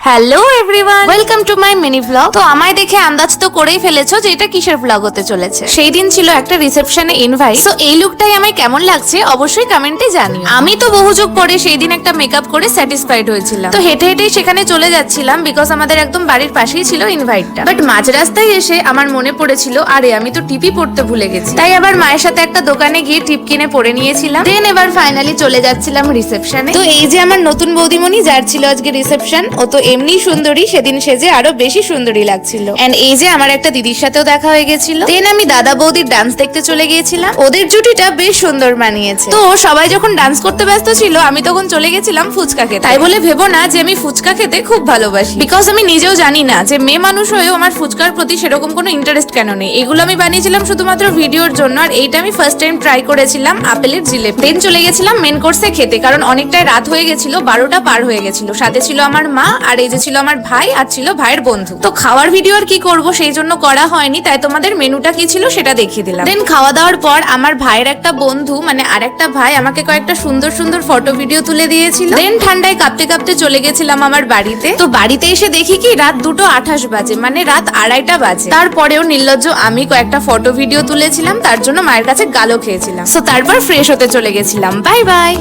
Hello everyone, welcome to my mini blog. তো আমায় দেখে আন্দাজ তো করেই ফেলেছো যে এটা কিসের ব্লগ হতে চলেছে। সেই দিন ছিল একটা রিসেপশনে ইনভাইট। তো এই লুকটাই আমায় কেমন লাগছে অবশ্যই কমেন্টে জানিও। আমি তো বহু যুগ পরে সেই দিন একটা মেকআপ করে স্যাটিসফাইড হয়েছিলাম। তো হেঁটে হেঁটেই সেখানে চলে যাচ্ছিলাম, বিকজ আমাদের একদম বাড়ির পাশেই ছিল ইনভাইটটা। বাট মাঝ রাস্তায় এসে আমার মনে পড়েছিল, আরে আমি তো টিপি পড়তে ভুলে গেছি। তাই আবার মায়ের সাথে একটা দোকানে গিয়ে টিপ কিনে পরে নিয়েছিলাম। দেন এবার ফাইনালি চলে যাচ্ছিলাম রিসেপশনে। তো এই যে আমার নতুন বৌদিমণি, যার ছিল আজকে রিসেপশন, ও তো এমনি সুন্দরী, সেদিন সেজে আরো বেশি সুন্দরী লাগছিল। এন্ড এই যে আমার একটা দিদির সাথেও দেখা হয়ে গেছিল। দেন আমি দাদা বৌদির ডান্স দেখতে চলে গিয়েছিলাম। ওদের জুটিটা বেশ সুন্দর মানিয়েছে। তো সবাই যখন ডান্স করতে ব্যস্ত ছিল, আমি তখন চলে গেছিলাম ফুচকা খেতে। তাই বলে ভেবো না যে আমি ফুচকা খেতে খুব ভালোবাসি, বিকজ আমি নিজেও জানি না যে মেয়ে মানুষ হয়েও আমার ফুচকার প্রতি সেরকম কোনো ইন্টারেস্ট কেন নেই। এগুলো আমি বানিয়েছিলাম শুধুমাত্র ভিডিওর জন্য, আর এইটা আমি ফার্স্ট টাইম ট্রাই করেছিলাম আপেলের জিলেপি। দেন চলে গেছিলাম মেন কোর্সে খেতে, কারণ অনেকটাই রাত হয়ে গেছিল, 12টা পার হয়ে গেছিল। সাথে ছিল আমার মা, আর এই যে ছিল আমার ভাই, আর ছিল ভাইয়ের বন্ধু। তো খাওয়ার ভিডিও আর কি করব, সেই জন্য করা হয়নি। তাই তোমাদের মেনুটা কি ছিল সেটা দেখিয়ে দিলাম। দেন খাওয়া দাওয়ার পর আমার ভাইয়ের একটা বন্ধু, মানে আরেকটা ভাই, আমাকে কয়েকটা সুন্দর সুন্দর ফটো ভিডিও তুলে দিয়েছিল। দেন ঠান্ডায় কাঁপতে কাঁপতে চলে গেছিলাম আমার বাড়িতে। তো বাড়িতে এসে দেখি কি রাত 2:28 বাজে, মানে রাত 2:30 বাজে। তারপরেও নির্লজ্জ আমি কয়েকটা ফটো ভিডিও তুলেছিলাম, তার জন্য মায়ের কাছে গালও খেয়েছিলাম। তো তারপর ফ্রেশ হতে চলে গেছিলাম। Bye bye.